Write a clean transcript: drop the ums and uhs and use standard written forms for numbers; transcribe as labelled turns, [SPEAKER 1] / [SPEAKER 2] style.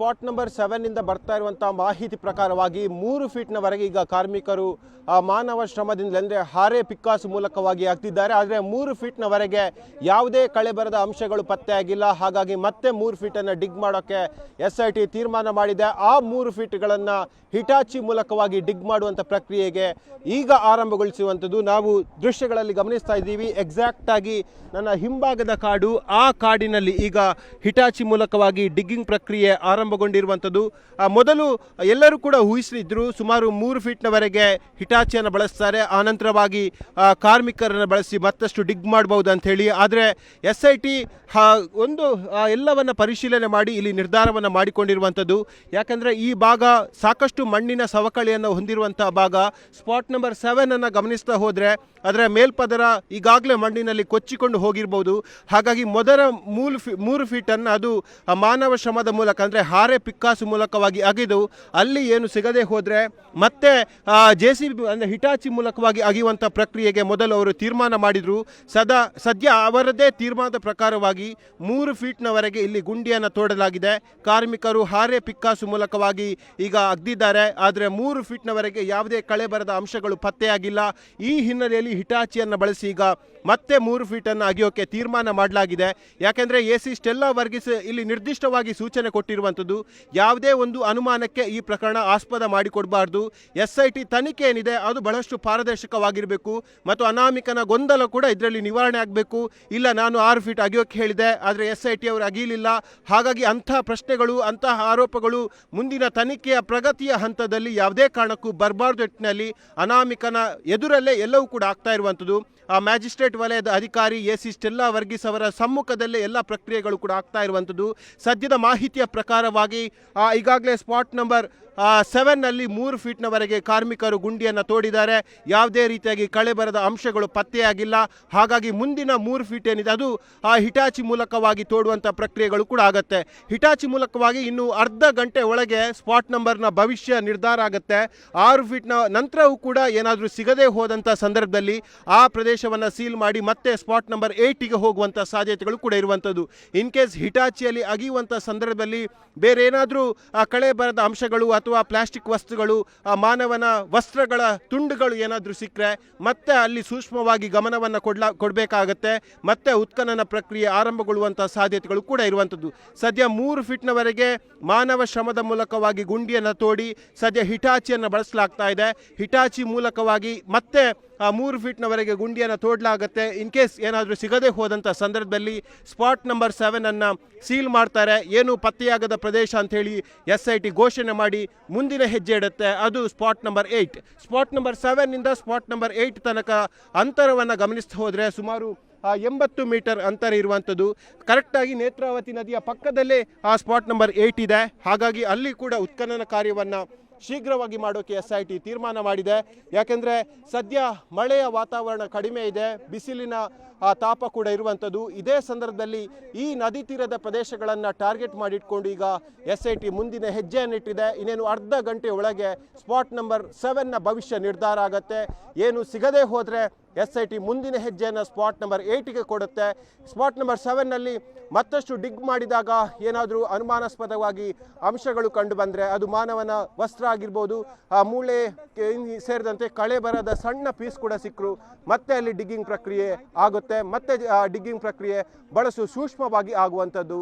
[SPEAKER 1] Spot number 7 ಇಂದ ಬರ್ತಾ ಇರುವಂತಹ ಮಾಹಿತಿ ಪ್ರಕಾರವಾಗಿ 3 ಫೀಟ್ನವರೆಗೆ ಈಗ ಕಾರ್ಮಿಕರು ಮಾನವ ಶ್ರಮದಿಂದ ಅಂದರೆ ಹಾರೆ ಪಿಕ್ಕಾಸು ಮೂಲಕವಾಗಿ ಆಗ್ತಿದ್ದಾರೆ. ಆದರೆ 3 ಫೀಟ್ನವರೆಗೆ ಯಾವುದೇ ಕಳೆಬರದ ಅಂಶಗಳು ಪತ್ತೆಯಾಗಿಲ್ಲ. ಹಾಗಾಗಿ ಮತ್ತೆ 3 ಫೀಟನ್ನು ಡಿಗ್ ಮಾಡೋಕ್ಕೆ SIT ತೀರ್ಮಾನ ಮಾಡಿದೆ. ಆ 3 ಫೀಟ್ಗಳನ್ನು ಹಿಟಾಚಿ ಮೂಲಕವಾಗಿ ಡಿಗ್ ಮಾಡುವಂಥ ಪ್ರಕ್ರಿಯೆಗೆ ಈಗ ಆರಂಭಗೊಳಿಸುವಂಥದ್ದು ನಾವು ದೃಶ್ಯಗಳಲ್ಲಿ ಗಮನಿಸ್ತಾ ಇದ್ದೀವಿ. ಎಕ್ಸಾಕ್ಟ್ ಆಗಿ ನನ್ನ ಹಿಂಭಾಗದ ಕಾಡು, ಆ ಕಾಡಿನಲ್ಲಿ ಈಗ ಹಿಟಾಚಿ ಮೂಲಕವಾಗಿ ಡಿಗ್ಗಿಂಗ್ ಪ್ರಕ್ರಿಯೆ ಆರಂಭಗೊಂಡಿರುವಂಥದ್ದು. ಮೊದಲು ಎಲ್ಲರೂ ಕೂಡ ಊಹಿಸಿದ್ರು ಸುಮಾರು 3 ಫೀಟ್ನವರೆಗೆ ಹಿಟಾಚಿಯನ್ನು ಬಳಸ್ತಾರೆ, ಆನಂತರವಾಗಿ ಕಾರ್ಮಿಕರನ್ನು ಬಳಸಿ ಮತ್ತಷ್ಟು ಡಿಗ್ ಮಾಡಬಹುದು ಅಂತ ಹೇಳಿ. ಆದರೆ SIT ಒಂದು ಎಲ್ಲವನ್ನು ಪರಿಶೀಲನೆ ಮಾಡಿ ಇಲ್ಲಿ ನಿರ್ಧಾರವನ್ನು ಮಾಡಿಕೊಂಡಿರುವಂಥದ್ದು. ಯಾಕಂದರೆ ಈ ಭಾಗ ಸಾಕಷ್ಟು ಮಣ್ಣಿನ ಸವಕಳಿಯನ್ನು ಹೊಂದಿರುವಂಥ ಭಾಗ. ಸ್ಪಾಟ್ ನಂಬರ್ 7 ಅನ್ನು ಗಮನಿಸ್ತಾ ಹೋದರೆ ಅದರ ಮೇಲ್ಪದರ ಈಗಾಗಲೇ ಮಣ್ಣಿನಲ್ಲಿ ಕೊಚ್ಚಿಕೊಂಡು ಹೋಗಿರ್ಬೋದು. ಹಾಗಾಗಿ ಮೊದಲ 3 ಫೀಟನ್ನು ಅದು ಮಾನವ ಶ್ರಮದ ಮೂಲಕ ಅಂದರೆ ಹಾರೆ ಪಿಕ್ಕಾಸು ಮೂಲಕವಾಗಿ ಅಗೆದು ಅಲ್ಲಿ ಏನು ಸಿಗದೆ ಹೋದರೆ ಮತ್ತೆ JCB ಅಂದರೆ ಹಿಟಾಚಿ ಮೂಲಕವಾಗಿ ಅಗೆಯುವಂಥ ಪ್ರಕ್ರಿಯೆಗೆ ಮೊದಲು ಅವರು ತೀರ್ಮಾನ ಮಾಡಿದರು. ಸದ್ಯ ಅವರದೇ ತೀರ್ಮಾನದ ಪ್ರಕಾರವಾಗಿ 3 ಫೀಟ್ನವರೆಗೆ ಇಲ್ಲಿ ಗುಂಡಿಯನ್ನು ತೋಡಲಾಗಿದೆ. ಕಾರ್ಮಿಕರು ಹಾರೆ ಪಿಕ್ಕಾಸು ಮೂಲಕವಾಗಿ ಈಗ ಅಗ್ದಿದ್ದಾರೆ. ಆದರೆ 3 ಫೀಟ್ನವರೆಗೆ ಯಾವುದೇ ಕಳೆಬರದ ಅಂಶಗಳು ಪತ್ತೆಯಾಗಿಲ್ಲ. ಈ ಹಿನ್ನೆಲೆಯಲ್ಲಿ ಹಿಟಾಚಿಯನ್ನು ಬಳಸಿ ಈಗ ಮತ್ತೆ 3 ಫೀಟನ್ನು ಅಗೆಯೋಕ್ಕೆ ತೀರ್ಮಾನ ಮಾಡಲಾಗಿದೆ. ಯಾಕೆಂದರೆ AC ಸ್ಟೆಲ್ಲಾ ವರ್ಗೀಸ್ ಇಲ್ಲಿ ನಿರ್ದಿಷ್ಟವಾಗಿ ಸೂಚನೆ ಕೊಟ್ಟಿರುವಂಥದ್ದು, ಯಾವುದೇ ಒಂದು ಅನುಮಾನಕ್ಕೆ ಈ ಪ್ರಕರಣ ಆಸ್ಪದ ಮಾಡಿಕೊಡಬಾರ್ದು. SIT ತನಿಖೆ ಏನಿದೆ ಅದು ಬಹಳಷ್ಟು ಪಾರದರ್ಶಕವಾಗಿರಬೇಕು ಮತ್ತು ಅನಾಮಿಕನ ಗೊಂದಲ ಕೂಡ ಇದರಲ್ಲಿ ನಿವಾರಣೆ ಆಗಬೇಕು. ಇಲ್ಲ ನಾನು 6 ಫೀಟ್ ಅಗೆಯೋಕ್ಕೆ ಹೇಳಿದೆ ಆದರೆ SIT ಅವರು ಅಗೀಲಿಲ್ಲ, ಹಾಗಾಗಿ ಅಂಥ ಪ್ರಶ್ನೆಗಳು ಅಂತಹ ಆರೋಪಗಳು ಮುಂದಿನ ತನಿಖೆಯ ಪ್ರಗತಿಯ ಹಂತದಲ್ಲಿ ಯಾವುದೇ ಕಾರಣಕ್ಕೂ ಬರಬಾರ್ದು ನಿಟ್ಟಿನಲ್ಲಿ ಅನಾಮಿಕನ ಎದುರಲ್ಲೇ ಎಲ್ಲವೂ ಕೂಡ ಆಗ್ತಾ ಇರುವಂಥದ್ದು. ಆ ಮ್ಯಾಜಿಸ್ಟ್ರೇಟ್ ವಲಯದ ಅಧಿಕಾರಿ AC ಸ್ಟೆಲ್ಲಾ ವರ್ಗೀಸ್ ಅವರ ಸಮ್ಮುಖದಲ್ಲೇ ಎಲ್ಲ ಪ್ರಕ್ರಿಯೆಗಳು ಕೂಡ ಆಗ್ತಾ ಇರುವಂಥದ್ದು. ಸದ್ಯದ ಮಾಹಿತಿಯ ಪ್ರಕಾರವಾಗಿ ಈಗಾಗಲೇ ಸ್ಪಾಟ್ ನಂಬರ್ 7ನಲ್ಲಿ 3 ಫೀಟ್ನವರೆಗೆ ಕಾರ್ಮಿಕರು ಗುಂಡಿಯನ್ನು ತೋಡಿದ್ದಾರೆ. ಯಾವುದೇ ರೀತಿಯಾಗಿ ಕಳೆಬರದ ಅಂಶಗಳು ಪತ್ತೆಯಾಗಿಲ್ಲ. ಹಾಗಾಗಿ ಮುಂದಿನ 3 ಫೀಟ್ ಏನಿದೆ ಅದು ಹಿಟಾಚಿ ಮೂಲಕವಾಗಿ ತೋಡುವಂಥ ಪ್ರಕ್ರಿಯೆಗಳು ಕೂಡ ಆಗುತ್ತೆ. ಹಿಟಾಚಿ ಮೂಲಕವಾಗಿ ಇನ್ನು ಅರ್ಧ ಗಂಟೆ ಒಳಗೆ ಸ್ಪಾಟ್ ನಂಬರ್ನ ಭವಿಷ್ಯ ನಿರ್ಧಾರ ಆಗುತ್ತೆ. 6 ಫೀಟ್ನ ನಂತರವೂ ಕೂಡ ಏನಾದರೂ ಸಿಗದೇ ಹೋದಂಥ ಸಂದರ್ಭದಲ್ಲಿ ಆ ಪ್ರದೇಶವನ್ನು ಸೀಲ್ ಮಾಡಿ ಮತ್ತೆ ಸ್ಪಾಟ್ ನಂಬರ್ 8ಗೆ ಹೋಗುವಂಥ ಸಾಧ್ಯತೆಗಳು ಕೂಡ ಇರುವಂಥದ್ದು. ಇನ್ ಕೇಸ್ ಹಿಟಾಚಿಯಲ್ಲಿ ಅಗಿಯುವಂಥ ಸಂದರ್ಭದಲ್ಲಿ ಬೇರೆ ಏನಾದರೂ ಕಳೆಬರದ ಅಂಶಗಳು ಅಥವಾ ಪ್ಲಾಸ್ಟಿಕ್ ವಸ್ತುಗಳು, ಮಾನವನ ವಸ್ತ್ರಗಳ ತುಂಡುಗಳು ಏನಾದರೂ ಸಿಕ್ಕರೆ ಮತ್ತೆ ಅಲ್ಲಿ ಸೂಕ್ಷ್ಮವಾಗಿ ಗಮನವನ್ನು ಕೊಡಬೇಕಾಗತ್ತೆ. ಮತ್ತೆ ಉತ್ಖನನ ಪ್ರಕ್ರಿಯೆ ಆರಂಭಗೊಳ್ಳುವಂಥ ಸಾಧ್ಯತೆಗಳು ಕೂಡ ಇರುವಂಥದ್ದು. ಸದ್ಯ 3 ಫೀಟ್ನವರೆಗೆ ಮಾನವ ಶ್ರಮದ ಮೂಲಕವಾಗಿ ಗುಂಡಿಯನ್ನು ತೋಡಿ ಸದ್ಯ ಹಿಟಾಚಿಯನ್ನು ಬಳಸಲಾಗ್ತಾ ಇದೆ. ಹಿಟಾಚಿ ಮೂಲಕವಾಗಿ ಮತ್ತೆ 3 ಫೀಟ್ನವರೆಗೆ ಗುಂಡಿಯನ್ನು ತೋಡಲಾಗುತ್ತೆ. ಇನ್ ಕೇಸ್ ಏನಾದರೂ ಸಿಗದೆ ಹೋದಂಥ ಸಂದರ್ಭದಲ್ಲಿ ಸ್ಪಾಟ್ ನಂಬರ್ 7ಅನ್ನು ಸೀಲ್ ಮಾಡ್ತಾರೆ. ಏನು ಪತ್ತೆಯಾಗದ ಪ್ರದೇಶ ಅಂಥೇಳಿ SIT ಘೋಷಣೆ ಮಾಡಿ ಮುಂದಿನ ಹೆಜ್ಜೆ ಇಡುತ್ತೆ. ಅದು ಸ್ಪಾಟ್ ನಂಬರ್ 8. ಸ್ಪಾಟ್ ನಂಬರ್ 7ನಿಂದ ಸ್ಪಾಟ್ ನಂಬರ್ 8 ತನಕ ಅಂತರವನ್ನು ಗಮನಿಸ್ತಾ ಹೋದರೆ ಸುಮಾರು 80 ಮೀಟರ್ ಅಂತರ ಇರುವಂಥದ್ದು. ಕರೆಕ್ಟಾಗಿ ನೇತ್ರಾವತಿ ನದಿಯ ಪಕ್ಕದಲ್ಲೇ ಆ ಸ್ಪಾಟ್ ನಂಬರ್ 8 ಇದೆ. ಹಾಗಾಗಿ ಅಲ್ಲಿ ಕೂಡ ಉತ್ಖನನ ಕಾರ್ಯವನ್ನು ಶೀಘ್ರವಾಗಿ ಮಾಡೋಕ್ಕೆ SIT ತೀರ್ಮಾನ ಮಾಡಿದೆ. ಯಾಕೆಂದರೆ ಸದ್ಯ ಮಳೆಯ ವಾತಾವರಣ ಕಡಿಮೆ ಇದೆ, ಬಿಸಿಲಿನ ತಾಪ ಕೂಡ ಇರುವಂಥದ್ದು. ಇದೇ ಸಂದರ್ಭದಲ್ಲಿ ಈ ನದಿ ತೀರದ ಪ್ರದೇಶಗಳನ್ನು ಟಾರ್ಗೆಟ್ ಮಾಡಿಟ್ಕೊಂಡು ಈಗ SIT ಮುಂದಿನ ಹೆಜ್ಜೆಯನ್ನಿಟ್ಟಿದೆ. ಇನ್ನೇನು ಅರ್ಧ ಗಂಟೆ ಒಳಗೆ ಸ್ಪಾಟ್ ನಂಬರ್ 7ನ ಭವಿಷ್ಯ ನಿರ್ಧಾರ ಆಗುತ್ತೆ. ಏನು ಸಿಗದೆ ಹೋದರೆ SIT ಮುಂದಿನ ಹೆಜ್ಜೆಯನ್ನು ಸ್ಪಾಟ್ ನಂಬರ್ 8ಗೆ ಕೊಡುತ್ತೆ. ಸ್ಪಾಟ್ ನಂಬರ್ 7ನಲ್ಲಿ ಮತ್ತಷ್ಟು ಡಿಗ್ ಮಾಡಿದಾಗ ಏನಾದರೂ ಅನುಮಾನಾಸ್ಪದವಾಗಿ ಅಂಶಗಳು ಕಂಡು ಬಂದರೆ ಅದು ಮಾನವನ ವಸ್ತ್ರ ಆಗಿರ್ಬೋದು, ಮೂಳೆ ಸೇರಿದಂತೆ ಕಳೆ ಬರದ ಸಣ್ಣ ಪೀಸ್ ಕೂಡ ಸಿಕ್ಕರು ಮತ್ತೆ ಅಲ್ಲಿ ಡಿಗ್ಗಿಂಗ್ ಪ್ರಕ್ರಿಯೆ ಆಗುತ್ತೆ. ಮತ್ತೆ ಡಿಗ್ಗಿಂಗ್ ಪ್ರಕ್ರಿಯೆ ಬಹಳಷ್ಟು ಸೂಕ್ಷ್ಮವಾಗಿ ಆಗುವಂಥದ್ದು.